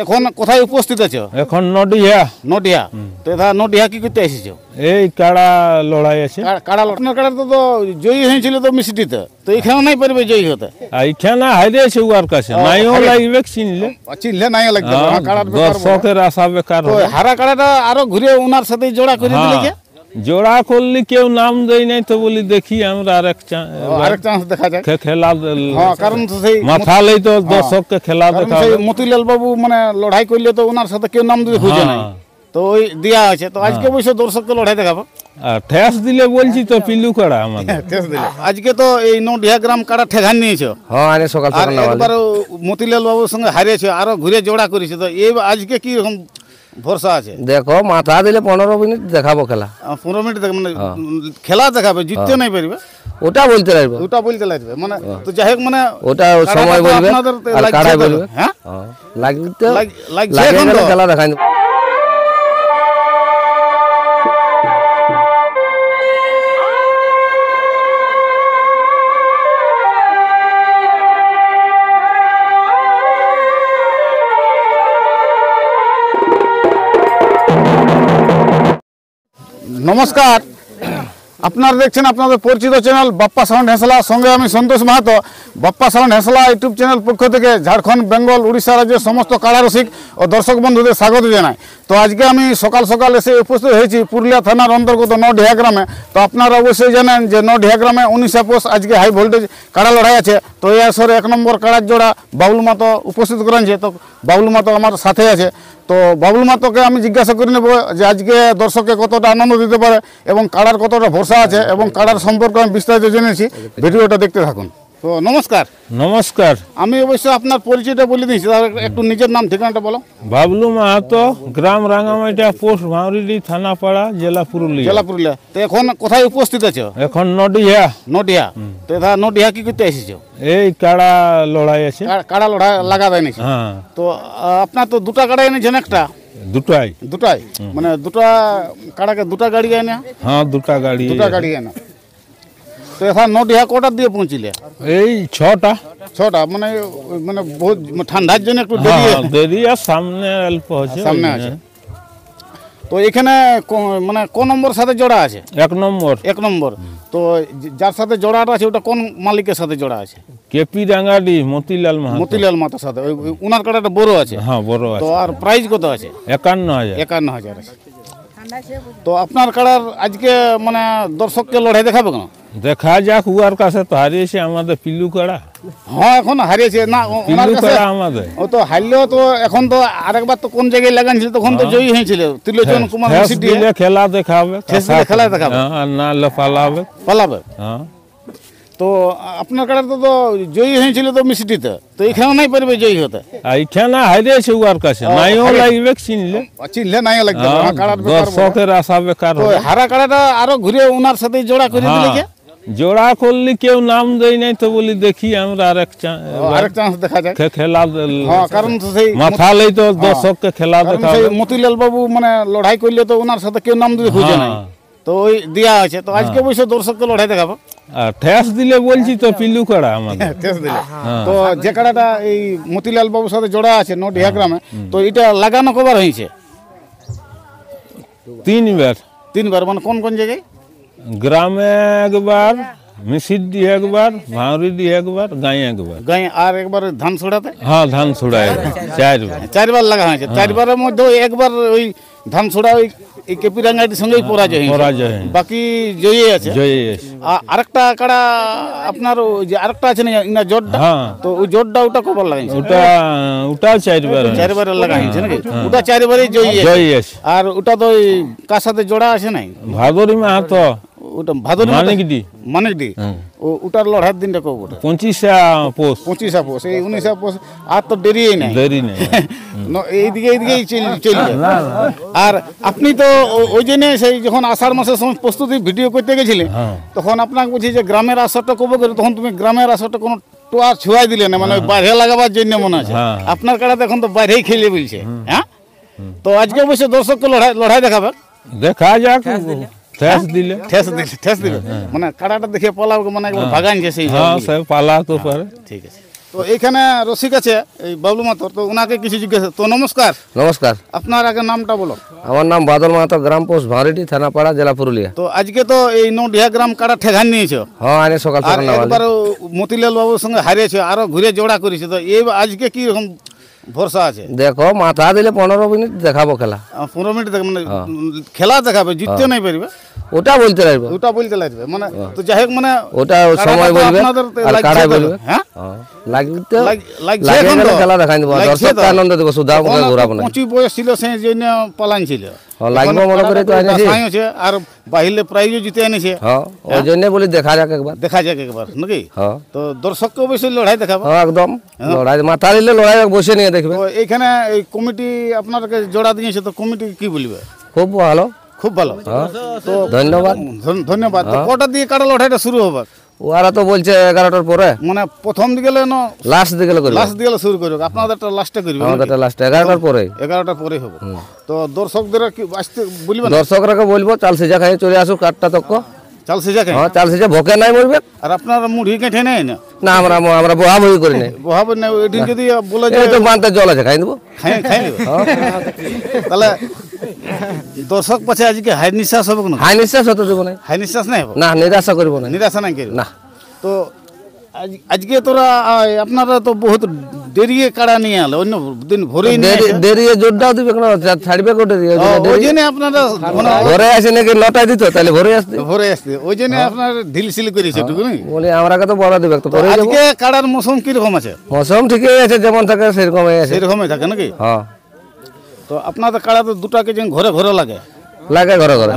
এখন কোথায় উপস্থিত আছো? এখন নডিহা। নডিহা। তো এটা নডিহা কি করতে এসেছো? এই কাড়া লড়াই আছে। কাড়া লড়ানোর কাড়া তো জয়ী হয়েছিল তো মিষ্টিতে, তো এখানে নাই পারবে জয়ী হতে। এইখানে হারিয়েছে উয়ার কাছে, নাইও লাগবে চিনলে। চিনলে নাই লাগবে, কাড়ার দর্শকের আশা বেকার। তো হারা কাড়াটা আরো ঘুরে ওনার সাথে জোড়া করে দিলে কি? জোড়া করলে কেউ নাম দেয় নাই তো বলি দেখি আমরা আরেক চান্স দেখা যায় খেলা। কারণ সেই মাথা লই তো দর্শককে খেলা দেখা। মতিলাল বাবু মানে লড়াই করলে তো ওনার সাথে কেউ নাম দিতে খুঁজে নাই, তো ওই দেয়া আছে। তো আজকে অবশ্য দর্শককে লড়াই দেখাবো। ঠেস দিলে বলছি তো পিলু কাড়া আমাদের। আজকে তো এই নডিহা গ্রাম কাড়া ঠেকান নিয়েছো। হ্যাঁ, সকাল সকাল একবার মতিলাল বাবুর সঙ্গে হারিয়েছো, আরো ঘুরে জোড়া করেছে। তো এই আজকে কি রকম ভরসা আছে? দেখো মাথা দিলে 15 মিনিট দেখাবো খেলা। 15 মিনিট মানে খেলা দেখাবে, জিততে নাই পারবে ওটা বলতে লাগবে। ওটা বলতে লাগবে মানে। তো যাই হোক মানে ওটা সময় বলবে আর কাড়াই বলবে। হ্যাঁ লাগতে লাগছে খেলা দেখাই। নমস্কার, আপনারা দেখছেন আপনাদের পরিচিত চ্যানেল বাপ্পা সাউন্ড হেঁসলা, সঙ্গে আমি Santosh Mahato. Bappa sound Hesla YouTube channel পক্ষ থেকে ঝাড়খণ্ড, বেঙ্গল, উড়িষ্যা রাজ্যের সমস্ত কাড়া রসিক ও দর্শক বন্ধুদের স্বাগত জানাই। তো আজকে আমি সকাল সকাল এসে উপস্থিত হয়েছি পুরুলিয়া থানার অন্তর্গত নডিহা গ্রামে। তো আপনারা অবশ্যই জানেন যে নডিহা গ্রামে 19 পোষ আজকে হাই ভোল্টেজ কাড়া লড়াই আছে। তো এই আসরে 1 নম্বর কাড়ার জোড়া বাবুল মাতো উপস্থিত করেছে। তো বাবুল মাতো আমার সাথে আছে। তো বাবুল মাতোকে আমি জিজ্ঞাসা করে নেব যে আজকে দর্শককে কতটা আনন্দ দিতে পারে এবং কাড়ার কতটা ভরসা আছে এবং কাড়ার সম্পর্কে আমি বিস্তারিত জেনেছি। ভিডিওটা দেখতে থাকুন। তো নমস্কার। নমস্কার। আমি অবশ্য আপনার পরিচয়টা বলে দিয়েছি, একটু নিজের নাম ঠিকানাটা বলো। বাবলু মাহাতো, গ্রাম রাঙামাটিয়া, পোস্ট ভাঁড়িডি, থানাপাড়া, জেলা পুরুলিয়া। জেলা পুরুলিয়া। তো এখন কোথায় উপস্থিত আছো? এখন নডিহা। নডিহা। তো এটা নডিহা কি করতে এসেছো? এই কাড়া লড়াই আছে। কাড়া লড়াই লাগাবে এনেছি। হ্যাঁ। তো আপনার তো দুটা কাড়া এনেছেন? একটা দুটাই মানে দুটা কাড়াকে দুটা গাড়ি এনে? হ্যাঁ, দুটা গাড়ি এনে। তো এখন নডিহা কটার দিয়ে পৌঁছিলে? এই 6টা মানে মানে বহুত ঠান্ডার জন্য একটু দেরি আর সামনে অল্প আছে। সামনে আছে। তো এখানে মানে কোন নম্বর সাথে জোড়া আছে? 1 নম্বর। 1 নম্বর। তো যার সাথে জোড়াটা আছে ওটা কোন মালিকের সাথে জোড়া আছে? কেপি রাঙ্গাডি, মতিলাল মাতার সাথে। ওনার কাটাটা বড় আছে? হ্যাঁ, বড় আছে। তো আর প্রাইস কত আছে? 51,000 আছে। তো আপনার কাড়ার আজকে মানে দর্শককে লড়াই দেখাবে কেন? দেখা যাক, উয়ার কাছে তো হারিয়েছে আমাদের পিলু কাড়া। হ্যাঁ, এখন হারিয়েছে না ওনার কাছে আমাদের। ও তো হারলেও তো এখন তো আরেকবার তো কোন জায়গায় লাগানছিল, তখন তো জয়ী হয়েছিল ত্রিলোচন কুমার দিলে খেলা দেখাবে। খেলা দেখাবে আর না পালাবে। হ্যাঁ। তো আপনার কাছে তো জয়ী হয়েছিল তো মিষ্টিতে, তো এখানে নাই পারবে জয়ী হতে। এইখানে হারিয়েছে উয়ার কাছে, নাইও লাগবে চিনলে নাই লাগবে। দর্শকের আশা বেকার। হারা কাড়াটা আরো ঘুরে ওনার সাথে জোড়া করে দিলে কি? জোড়া করলে কেউ নাম দেয় নাই তো বলি দেখি আমরা আরেক চান্স দেখা যায় খেলা। কারণ সেই মাথা লই তো দর্শককে খেলা দেখা। মতিলাল বাবু মানে লড়াই করলে তো ওনার সাথে কেউ নাম দিতে খুঁজে নাই, তো ওই দেয়া আছে। তো আজকে অবশ্য দর্শককে লড়াই দেখাবো। ঠেস দিলে বলছি তো পিলু কাড়া আমাদের। ঠেস দিলে। তো যে কাড়াটা এই মতিলাল বাবুর সাথে জোড়া আছে নডিহা গ্রামে, তো এটা লাগানো কবার হয়েছে? 3বার। মানে কোন কোন জায়গায়? গ্রামে একবার, মিসিডি একবার, ভাঁড়িডি একবার, গাঁয়ে একবার। আর একবার ধান ছড়াতে? হ্যাঁ, ধান ছড়ায় 4বার লাগা হয়েছে। 4বারের মধ্যে একবার ওই ধান ছড়া ওই কেপি রাঙ্গাটির সঙ্গেই পরাজয়। বাকি জয়ী আছে। আরেকটা কাড়া আপনার যে আরেকটা আছে না জোরটা, তো ওই জোরটা ওটা কবার লাগাইছে? ওটা 4বার লাগা হয়েছে নাকি? ওটা 4বারই জয়ী আছে। আর ওটা তো ওই কার সাথে জোড়া আছে নাই? ভাদরি মাহাতো। ওটা ভাদরি মানিকডি। ওটার লড়াইয়ের দিনটা কব? 25 পোষ। এই 19 পোষ। আর তো দেরি নাই। এইদিকেই চলবে। আর আপনি তো ওই জন্য সেই যখন আষাঢ় মাসের সময় প্রস্তুতি ভিডিও করতে গেছিলেন, তখন আপনাকে বলছি যে গ্রামের আসরটা কবে করে, তখন তুমি গ্রামের আসরটা কোনো টোয়ার ছুঁয়াই দিলে না, মানে বাইরে লাগাবার জন্য মনে আছে। আপনার কাড়াতে এখন তো বাইরেই খেলে বলছে। হ্যাঁ। তো আজকে অবশ্যই দর্শককে লড়াই দেখাবে। দেখা যাক। ঠেস দিলে মানে কাড়াটা দেখে পালাও, মানে একবার ভাগানছে সেই। পালা তো পারে। ঠিক আছে। তো এইখানে রসিক আছে এই বাবলু মাতর, তো ওনাকে কিছু জিজ্ঞেস। তো নমস্কার। নমস্কার। আপনার আগে নামটা বলো। আমার নাম বাদল মাহাতো, গ্রাম পোস্ট ভাঁড়িটি, থানাপাড়া, জেলা পুরুলিয়া। তো আজকে তো এই নডিহা গ্রাম কাড়া ঠেকান নিয়েছো। হ্যাঁ, আনে সকাল আর সকাল একবার মতিলাল বাবুর সঙ্গে হারিয়েছে, আরো ঘুরে জোড়া করেছে। তো এই আজকে কি রকম ভরসা আছে? দেখো, মাথা দিলে 15 মিনিট দেখাবো খেলা। 15 মিনিট মানে খেলা দেখাবে, জিততে নাই পারবে ওটা বলতে লাগবে, ওটা বলতে লাগবে মানে। তো যাই হোক মানে ওটা সময় বলবে আর কাড়াই বলবে। হ্যাঁ, লাগতে লাগছে খেলা দেখাই দেবো, দর্শককে আনন্দ দেবো, সুধা মুখে ঘোরাবো না। 25 বয়স ছিল সেই জন্য পালান ছিল। লাগবে মনে করে তো আছে, আর বাহিরে প্রাইজও জিতে এনেছে। হ্যাঁ, ওই জন্য বলি দেখা যাক একবার, দেখা যাক একবার নাকি। হ্যাঁ, তো দর্শককে অবশ্যই লড়াই দেখাবো। হ্যাঁ একদম লড়াই, মাথা দিলে লড়াই বসে নিয়ে দেখবে। তো এইখানে এই কমিটি আপনাকে জোড়া দিয়েছে, তো কমিটি কি বলবে? খুব ভালো, খুব ভালো। তো ধন্যবাদ। ধন্যবাদ। তো কটা দিয়ে কাড়া লড়াইটা শুরু হবে? ওরা তো বলছে 11টার পরে, মানে প্রথম দিকে না লাস্ট দিকে করবে, লাস্ট দিকে শুরু করবে। আপনাদেরটা লাস্টে করবে? আমাদেরটা লাস্টে 11টার পরে, 11টার পরে হবে। তো দর্শকদের কি আসতে বলবেন? দর্শকরাকে বলবো চাল সিজা খাই চলে আসুক 8টা তক। চাল সিজা খাই? হ্যাঁ, চাল সিজা ভোকে নাই মরবে। আর আপনার মুড়ি কেটে নেই না? না, আমরা বহা বহি করি নাই। বহাব না, এদিন যদি বলে যে এই তো বানতে জল আছে, খাই দেবো, খাই নেবে। তাহলে দর্শক পাশে আজকে হাই নিঃশ্বাস হবে না? হাই নিঃশ্বাস হতে দেবো না, হাই নিঃশ্বাস নাই হবে না, নিরাশা করবো না, নিরাশা নাই করবে না। তো আজকে তোরা আপনারা তো বহুত দেরিয়ে কাড়া নিয়ে আলো, অন্য দিন ভোরে দেরি জোরটাও দিবে কেন, ছাড়বে কোটে দিয়ে ওই জন্য আপনারা ভোরে আসে নাকি 9টায় দিত, তাহলে ভোরে আসতে, ভোরে আসতে ওই জন্য আপনার ঢিলছিল করেছে একটু নাকি। বলি আমরাকে তো বলা দিবে তো পরে। আজকে কাড়ার মৌসুম কিরকম আছে? মৌসুম ঠিকই আছে, যেমন থাকে সেরকমই আছে, সেরকমই থাকে নাকি? হ্যাঁ। তো আপনাদের কাড়া তো দুটাকে যেন ঘরে ঘরে লাগে ঘরে ঘরে।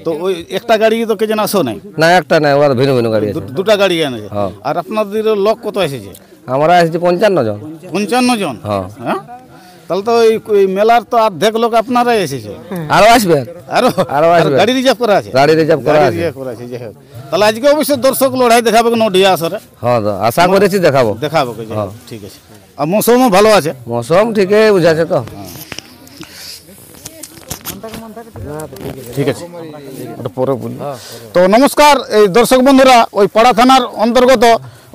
তো ওই একটা গাড়ি তো কে যেন আসো নাই? না, একটা নাই, ওরা ভিন্ন ভিন্ন গাড়ি আছে, দুটা গাড়ি এনেছে। আর আপনাদের লোক কত এসেছে? আমরা এসেছি 55 জন। 55 জন? হ্যাঁ। তাহলে তো ওই মেলার তো অর্ধেক লোক আপনারাই এসেছে। আরো আসবে, আরো গাড়ি রিজার্ভ করা আছে? গাড়ি রিজার্ভ করা আছে। যাই হোক, তাহলে আজকে অবশ্যই দর্শক লড়াই দেখাবে নডিহা আসরে। হ্যাঁ, আশা করেছি দেখাবো। ঠিক আছে। আর মৌসুমও ভালো আছে? মৌসুম ঠিকই বুঝাচ্ছে তো। ঠিক আছে, ওটা পরে বলি। তো নমস্কার এই দর্শক বন্ধুরা, ওই পাড়া থানার অন্তর্গত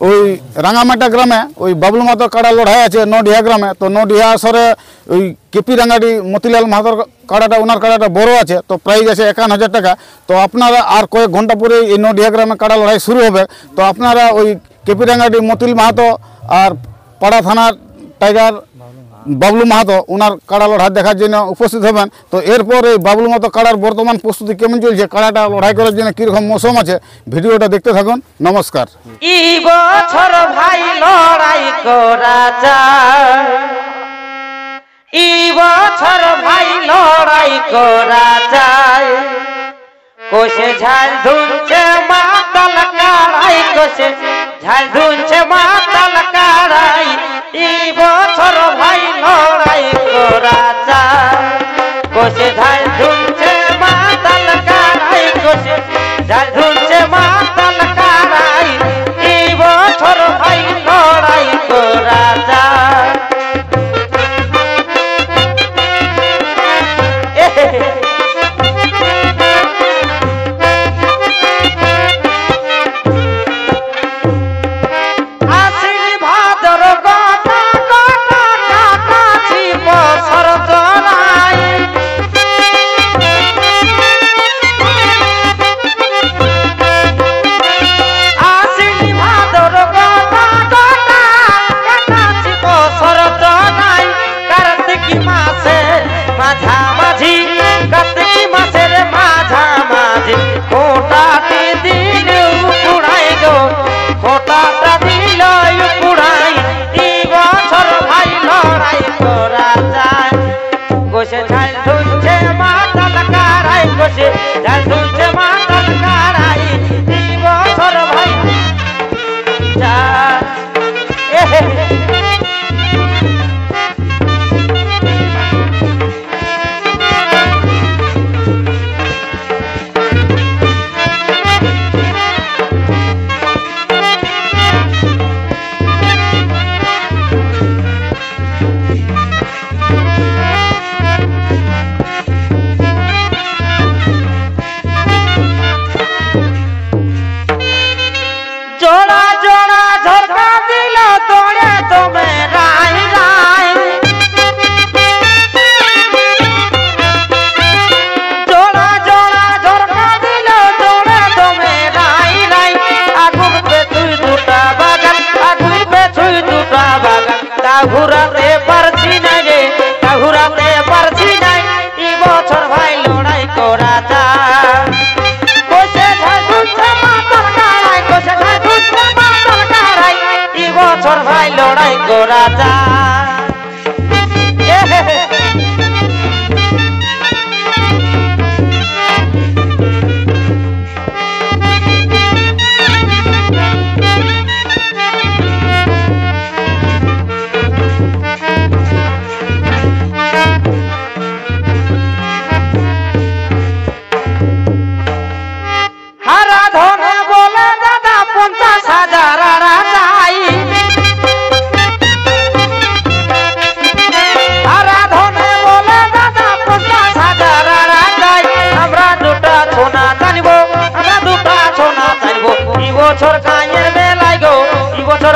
ওই রাঙামাটা গ্রামে ওই বাবলু মাহাতোর কাড়া লড়াই আছে নডিহা গ্রামে। তো নডিহা আসরে ওই কেপি রাঙ্গাটি মতিলাল মাহাতোর কাড়াটা, ওনার কাড়াটা বড় আছে, তো প্রাইজ আছে 51,000 টাকা। তো আপনারা আর কয়েক ঘন্টা পরে এই নডিহা গ্রামে কাড়া লড়াই শুরু হবে। তো আপনারা ওই কেপি রাঙ্গাটি মতিল মাহাতো আর পাড়া থানার টাইগার বাবলু মাহাতো ওনার কাড়া লড়াই দেখার জন্য উপস্থিত হবেন। তো এরপর এই বাবলু মাহাতো কাড়ার বর্তমান প্রস্তুতি কেমন চলছে, কাড়াটা লড়াই করার জন্য কীরকম মৌসুম আছে, ভিডিওটা দেখতে থাকুন। নমস্কার। এই বছর ভাই লড়াই করা যায়, এই বছর ভাই লড়াই করা যায়। কোষে ঝাল ধুনছে মাতাল কাড়াই, কোষে ঝাল ধুনছে মাতাল কাড়াই। এই বছর ভাই লড়াই করা যায়, কোষে ঝাল ধুনছে মাতাল কাড়াই, কোষে ঝাল ধুনছে মাতাল কাড়াই। এই বছর ভাই লড়াই করা যায়। মাঝামাঝি কার্তিক মাসের মাঝামাঝি খোটাটি দিল পুড়াই গো, খোটাটা দিল পুড়াই। এই বছর ভাই লড়াই করা যায়, গোসে ঝাল ধুনছে মাতাল কাড়াই, গোসে ঝাল ধুনছে মাতাল কাড়াই। এই বছর ভাই যায়। বছর কাঁয়ের মেলায় গো, ই বছর